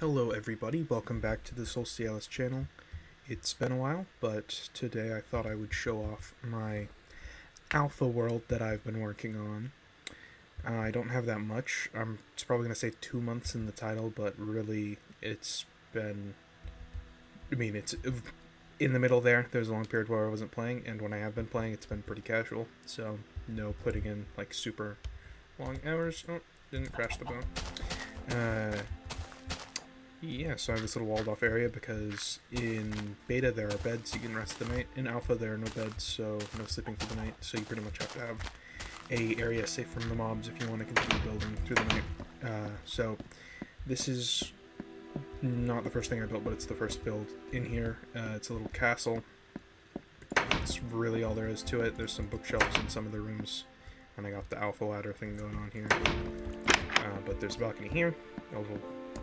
Hello everybody, welcome back to the Solstialis channel. It's been a while, but today I thought I would show off my alpha world that I've been working on. I don't have that much. It's probably going to say 2 months in the title, but really it's been... it's in the middle there. There's a long period where I wasn't playing, and when I have been playing, it's been pretty casual. No putting in like super long hours. Oh, didn't crash the bone. Yeah, so I have this little walled off area because in beta there are beds you can rest the night. In alpha there are no beds, so no sleeping through the night, so you pretty much have to have a area safe from the mobs if you want to continue building through the night. So this is not the first thing I built, but it's the first build in here. It's a little castle. That's really all there is to it. There's some bookshelves in some of the rooms, and I got the alpha ladder thing going on here. But there's a balcony here, a little...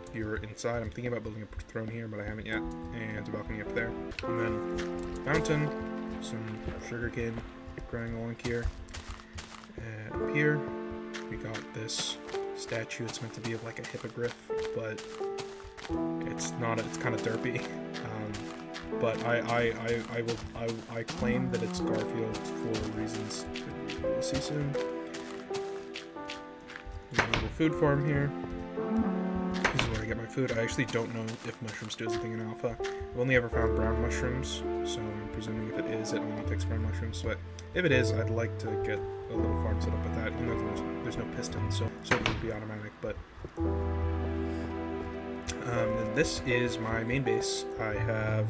If you're inside, I'm thinking about building a throne here, but I haven't yet. And a balcony up there. And then fountain, some sugarcane growing along here. Up here, we got this statue. It's meant to be of like a hippogriff, but it's not. It's kind of derpy. But I claim that it's Garfield for reasons you'll see soon. There's a little food farm here. This is where I get my food. I actually don't know if mushrooms do anything in alpha. I've only ever found brown mushrooms, so I'm presuming if it is, it only takes brown mushrooms. But if it is, I'd like to get a little farm set up with that, even though there's no pistons, so it would be automatic. But then this is my main base. I have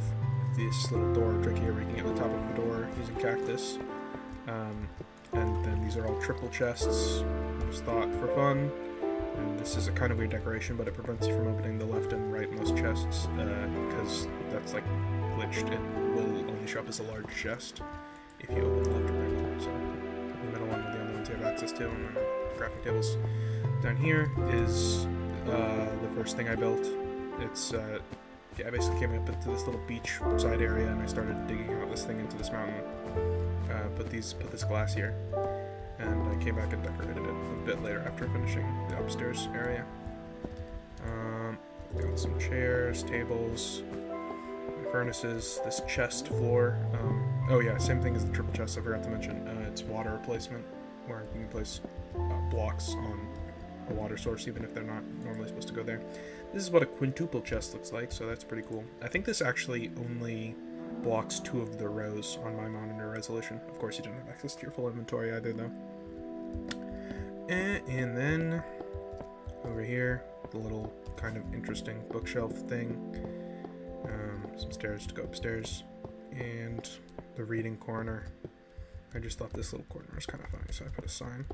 this little door trick here where you can get the top of the door using cactus. And then these are all triple chests. Just thought for fun. And this is a kind of weird decoration, but it prevents you from opening the left and rightmost chests, because that's like glitched. It will only show up as a large chest if you open the left or right one. So the middle one are the only ones you have access to, and then crafting tables. Down here is the first thing I built. It's I basically came up into this little beach side area, and I started digging out this thing into this mountain. Put this glass here. And I came back and decorated it a bit later after finishing the upstairs area. Got some chairs, tables, furnaces, this chest floor. Oh yeah, same thing as the triple chest I forgot to mention. It's water replacement, where you can place blocks on a water source even if they're not normally supposed to go there. This is what a quintuple chest looks like, so that's pretty cool. I think this actually only blocks 2 of the rows on my monitor resolution. Of course, you don't have access to your full inventory either, though. And then over here, the little kind of interesting bookshelf thing. Some stairs to go upstairs, and the reading corner. I just thought this little corner was kind of funny, so I put a sign.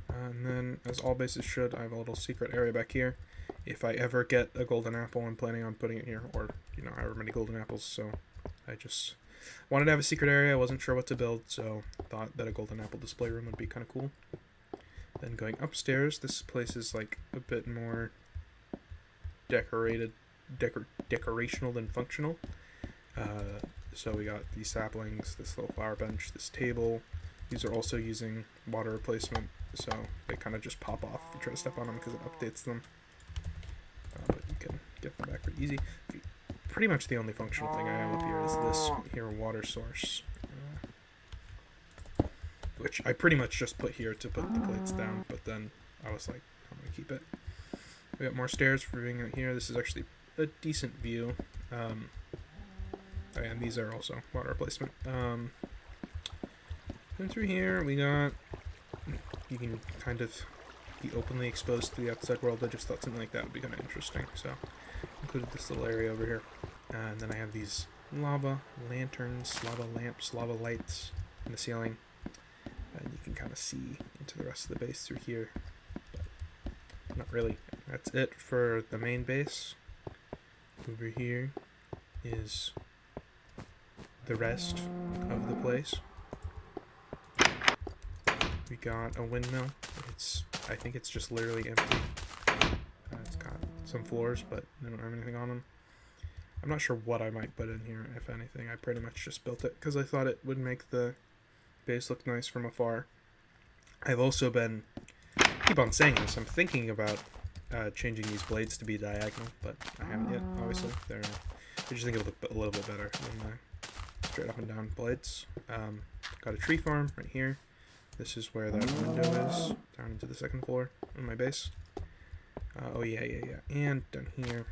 And then, as all bases should, I have a little secret area back here. If I ever get a golden apple, I'm planning on putting it here, or, however many golden apples, so I just wanted to have a secret area. I wasn't sure what to build, so thought that a golden apple display room would be kind of cool. Then going upstairs, this place is like a bit more decorational than functional. So we got these saplings, this little flower bench, this table. These are also using water replacement, so they kind of just pop off if you try to step on them because it updates them. But you can get them back pretty easy. Pretty much the only functional thing I have up here is this here water source, which I pretty much just put here to put the plates down, but then I was like, I'm going to keep it. We got more stairs for being out here. This is actually a decent view. And these are also water replacement. And through here we got, you can kind of be openly exposed to the outside world. I just thought something like that would be kind of interesting, so included this little area over here. And then I have these lava lanterns, lava lamps, lava lights in the ceiling, and you can kind of see into the rest of the base through here, but not really. That's it for the main base. Over here is the rest of the place. We got a windmill. I think it's just literally empty. It's got some floors, but they don't have anything on them. I'm not sure what I might put in here, if anything. I pretty much just built it because I thought it would make the base look nice from afar. I've also been, I keep on saying this, I'm thinking about changing these blades to be diagonal, but I haven't yet, obviously. I just think it'll look a little bit better than straight up and down blades. Got a tree farm right here. This is where that window is, down into the second floor on my base. Oh yeah. And down here,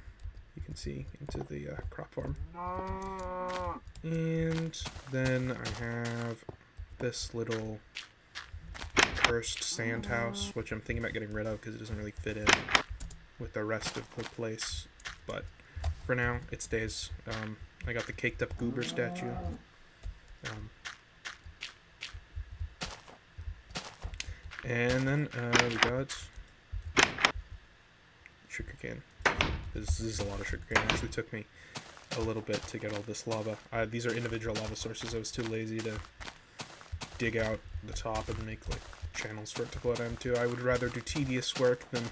you can see into the crop farm. And then I have this little cursed sand house, which I'm thinking about getting rid of because it doesn't really fit in with the rest of the place. But for now, it stays. I got the caked up goober statue. And then we got sugarcane. This is a lot of sugarcane. It actually took me a little bit to get all this lava. These are individual lava sources. I was too lazy to dig out the top and make like channels for it to flow down to. I would rather do tedious work than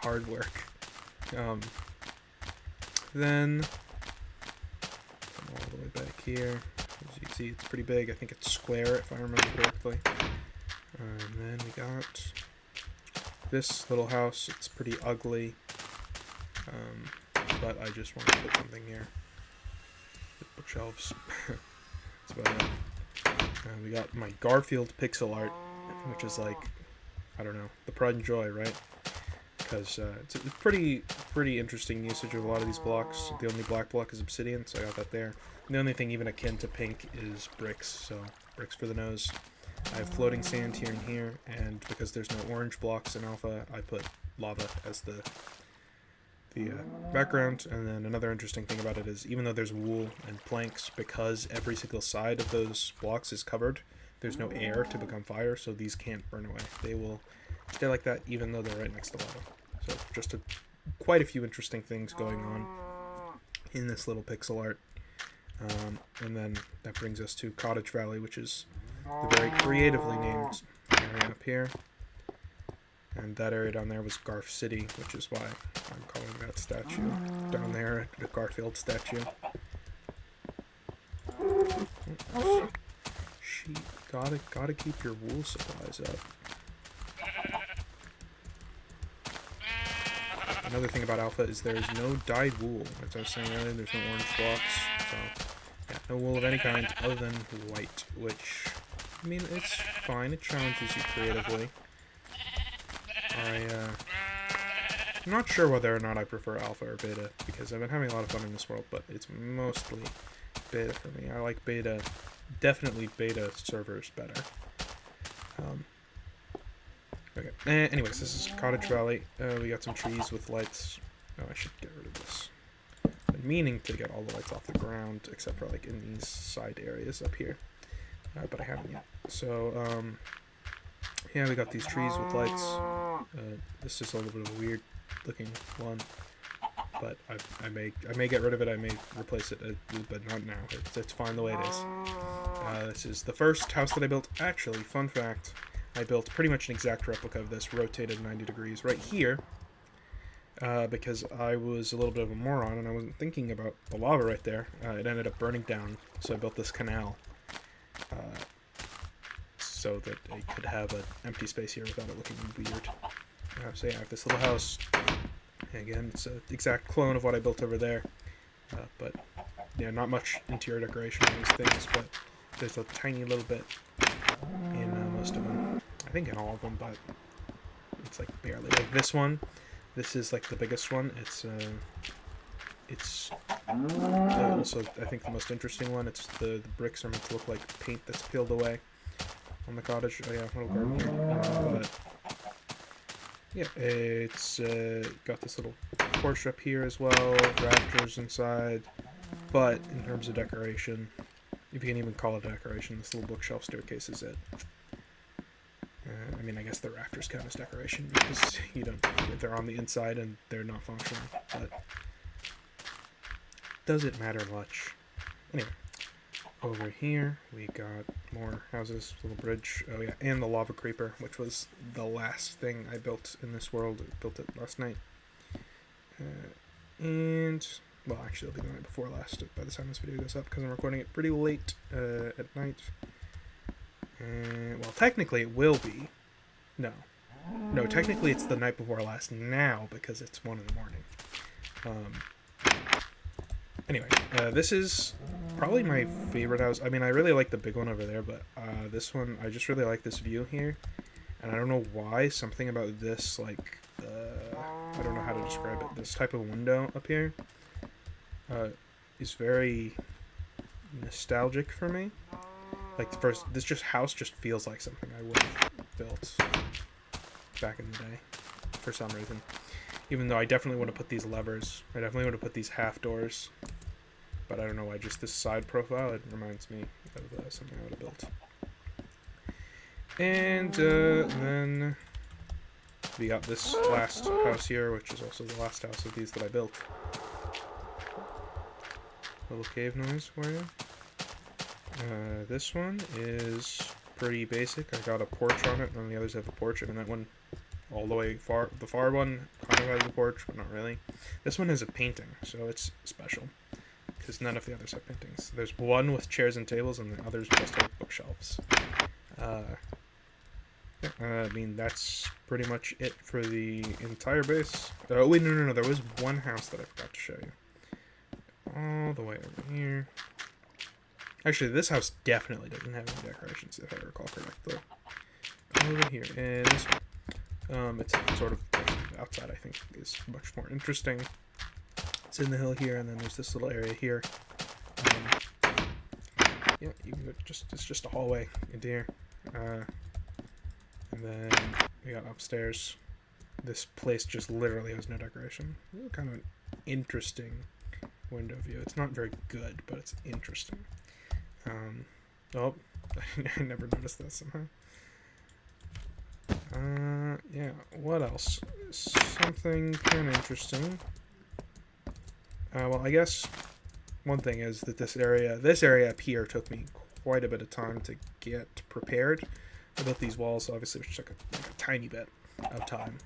hard work. Then come all the way back here. As you can see, it's pretty big. I think it's square if I remember correctly. And then we got this little house. It's pretty ugly, but I just want to put something here. The bookshelves. That's about it. We got my Garfield pixel art, which is like, I don't know, the pride and joy, right? Because it's a pretty interesting usage of a lot of these blocks. The only black block is obsidian, so I got that there. And the only thing even akin to pink is bricks, so bricks for the nose. I have floating sand here and here, and because there's no orange blocks in alpha, I put lava as the background. And then another interesting thing about it is, even though there's wool and planks, because every single side of those blocks is covered, there's no air to become fire, so these can't burn away. They will stay like that even though they're right next to lava. So just quite a few interesting things going on in this little pixel art. And then that brings us to Cottage Valley, which is the very creatively named area up here. And that area down there was Garf City, which is why I'm calling that statue down there the Garfield statue. She gotta keep your wool supplies up. Another thing about alpha is there is no dyed wool. As I was saying earlier, there's no orange blocks, so yeah, no wool of any kind other than white, which, I mean, it's fine. It challenges you creatively. I'm not sure whether or not I prefer alpha or beta, because I've been having a lot of fun in this world, but it's mostly beta for me. I like beta, definitely beta servers better. Okay, anyways, this is Cottage Valley. We got some trees with lights. Oh, I should get rid of this. I'm meaning to get all the lights off the ground, except for like in these side areas up here. But I haven't yet. So, yeah, we got these trees with lights. This is a little bit of a weird looking one, but I may get rid of it. I may replace it, but not now. It's fine the way it is. This is the first house that I built. Actually, fun fact, I built pretty much an exact replica of this, rotated 90 degrees right here, because I was a little bit of a moron and I wasn't thinking about the lava right there. It ended up burning down, so I built this canal. So that I could have an empty space here without it looking weird. So yeah, I have this little house. Again, it's an exact clone of what I built over there. But yeah, not much interior decoration on these things, but there's a tiny little bit in most of them. I think in all of them, but it's like barely. Like this one, this is like the biggest one. It's also, I think, the most interesting one. It's the bricks are meant to look like paint that's peeled away on the cottage. Oh yeah, little garden here. But yeah, it's got this little porch up here as well, rafters inside. But in terms of decoration, if you can even call it decoration, this little bookshelf staircase is it. I mean, I guess the rafters count as decoration because they're on the inside and they're not functional. But does it matter much? Anyway. Over here, we got more houses, little bridge, oh yeah, and the lava creeper, which was the last thing I built in this world. I built it last night. And, well, actually it'll be the night before last by the time this video goes up, because I'm recording it pretty late at night. Well, technically it will be. No. No, technically it's the night before last now because it's 1 in the morning. Anyway, this is probably my favorite house. I mean, I really like the big one over there, but this one, I just really like this view here. And I don't know why, something about this, like, I don't know how to describe it. This type of window up here is very nostalgic for me. Like, this house just feels like something I would have built back in the day, for some reason. Even though I definitely want to put these levers. I definitely want to put these half doors. But I don't know why, just this side profile, it reminds me of something I would have built. And then we got this last house here, which is also the last house of these that I built. Little cave noise for you. This one is pretty basic. I got a porch on it, and the others have a porch, and that one all the way far. The far one kind of has a porch, but not really. This one has a painting, so it's special. Because none of the others have paintings. There's one with chairs and tables, and the others just have bookshelves. I mean, that's pretty much it for the entire base. Oh, wait, no. There was one house that I forgot to show you. All the way over here. Actually, this house definitely doesn't have any decorations, if I recall correctly. Over here, and this one. It's sort of outside, I think, is much more interesting. It's in the hill here, and then there's this little area here. Yeah, you can it's just a hallway into here. And then we got upstairs. This place just literally has no decoration. Kind of an interesting window view. It's not very good, but it's interesting. Oh, I never noticed that somehow. Yeah, what else? Something kind of interesting. Well, I guess one thing is that this area up here took me quite a bit of time to get prepared. I built these walls, obviously, which took like a tiny bit of time.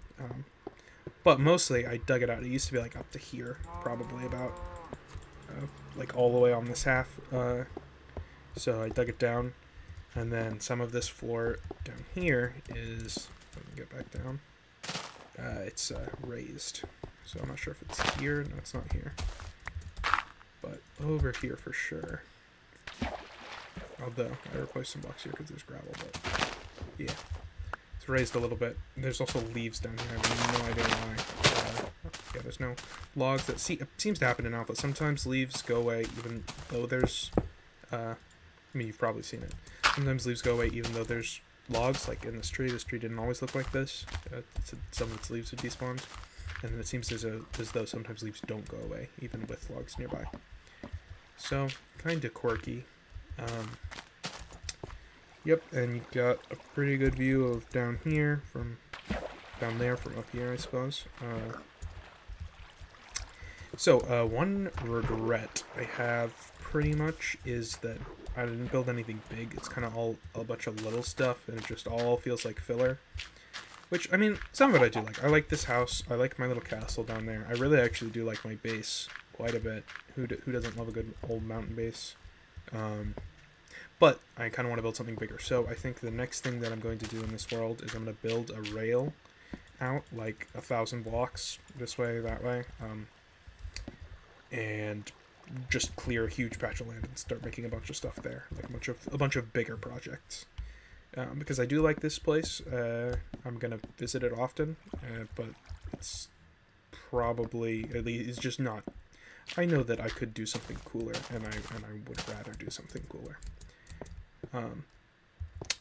But mostly, I dug it out. It used to be like up to here, probably about like all the way on this half. So I dug it down, and then some of this floor down here is, if I can get back down, it's raised. So I'm not sure if it's here. No, it's not here. But over here for sure. Although, I replaced some blocks here because there's gravel, but yeah. It's raised a little bit. There's also leaves down here. I have no idea why. Yeah, there's no logs. It seems to happen in Alpha. Sometimes leaves go away even though there's... I mean, you've probably seen it. Sometimes leaves go away even though there's logs, like in this tree. This tree didn't always look like this. Some of its leaves would despawn. And then it seems as though sometimes leaves don't go away, even with logs nearby. So, kind of quirky. Yep, and you've got a pretty good view of down here, from down there, from up here, I suppose. So, one regret I have pretty much is that I didn't build anything big. It's kind of all a bunch of little stuff, and it just all feels like filler. Which, I mean, some of it I do like. I like this house. I like my little castle down there. I really actually do like my base quite a bit. Who doesn't love a good old mountain base? But I kind of want to build something bigger. So I think the next thing that I'm going to do in this world is I'm going to build a rail out, like 1,000 blocks this way, that way. And just clear a huge patch of land and start making a bunch of stuff there. Like a bunch of bigger projects. Because I do like this place. I'm gonna visit it often, but it's probably, at least, it's just not. I know that I could do something cooler, and I would rather do something cooler.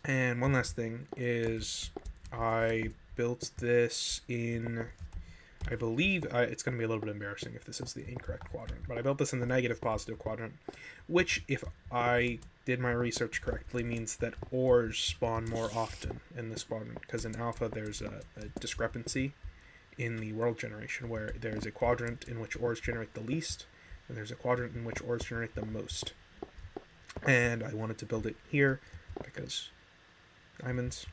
And one last thing is, I built this in, I believe, it's going to be a little bit embarrassing if this is the incorrect quadrant, but I built this in the negative positive quadrant, which, if I did my research correctly, means that ores spawn more often in this quadrant, because in alpha there's a discrepancy in the world generation where there's a quadrant in which ores generate the least, and there's a quadrant in which ores generate the most. And I wanted to build it here because diamonds.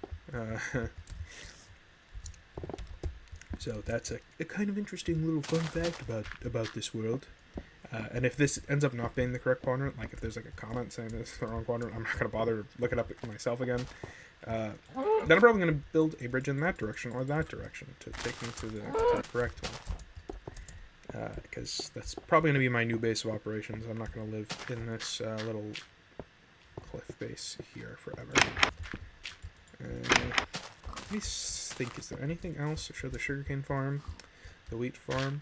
So that's a kind of interesting little fun fact about this world. And if this ends up not being the correct quadrant, like if there's like a comment saying this is the wrong quadrant, I'm not going to bother to look it up myself again. Then I'm probably going to build a bridge in that direction or that direction to take me to the correct one. Because that's probably going to be my new base of operations. I'm not going to live in this little cliff base here forever. Let me think, is there anything else to show? The sugarcane farm, the wheat farm.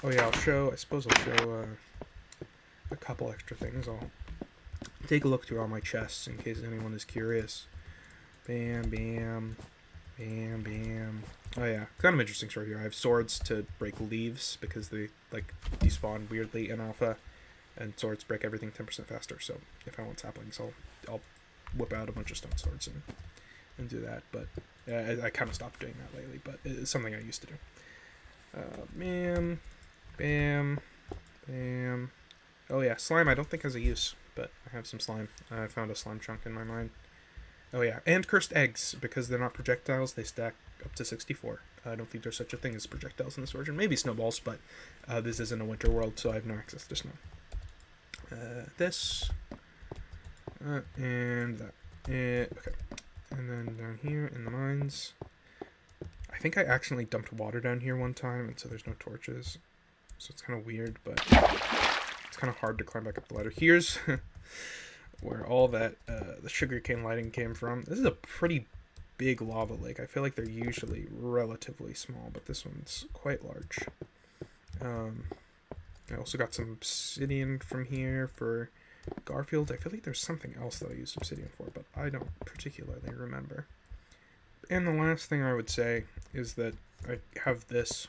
Oh yeah, I suppose I'll show a couple extra things. I'll take a look through all my chests in case anyone is curious. Bam, bam, bam, bam. Oh yeah, kind of interesting story here. I have swords to break leaves because they like despawn weirdly in alpha, and swords break everything 10% faster. So if I want saplings, I'll whip out a bunch of stone swords and do that. But I kind of stopped doing that lately. But it's something I used to do. Bam, bam, bam. Oh yeah, slime I don't think has a use, but I have some slime. I found a slime chunk in my mine. Oh yeah, and cursed eggs, because they're not projectiles, they stack up to 64. I don't think there's such a thing as projectiles in this version. Maybe snowballs, but this isn't a winter world, so I have no access to snow. This. And that. Okay. And then down here in the mines. I think I accidentally dumped water down here one time, and so there's no torches. So it's kind of weird, but it's kind of hard to climb back up the ladder. Here's where all that the sugarcane lighting came from. This is a pretty big lava lake. I feel like they're usually relatively small, but this one's quite large. I also got some obsidian from here for Garfield. I feel like there's something else that I used obsidian for, but I don't particularly remember. And the last thing I would say is that I have this,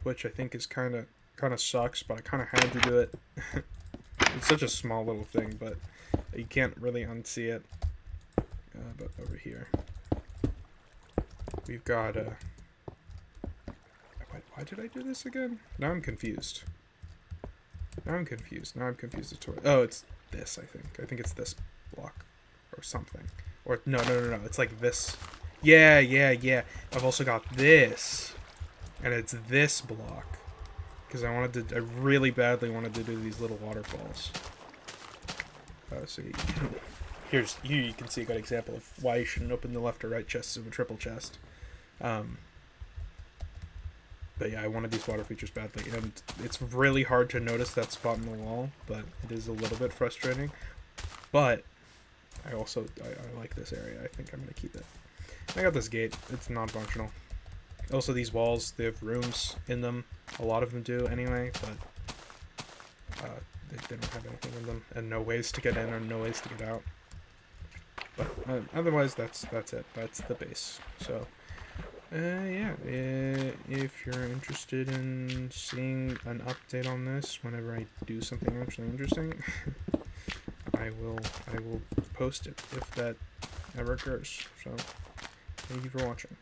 which I think is kind of sucks, but I kind of had to do it. It's such a small little thing, but you can't really unsee it. But over here, we've got why did I do this again? Now I'm confused. Now I'm confused. Oh, it's this, I think. I think it's this block or something. Or no. It's like this. Yeah. I've also got this, and it's this block because I really badly wanted to do these little waterfalls. So you can see a good example of why you shouldn't open the left or right chests of a triple chest. But yeah, I wanted these water features badly, and it's really hard to notice that spot in the wall, but it is a little bit frustrating. But I like this area. I think I'm going to keep it. I got this gate. It's non-functional. Also, these walls, they have rooms in them. A lot of them do anyway, but they don't have anything in them, and no ways to get in or no ways to get out. But otherwise, that's it. That's the base. So, yeah, if you're interested in seeing an update on this whenever I do something actually interesting, I will post it if that ever occurs. So, thank you for watching.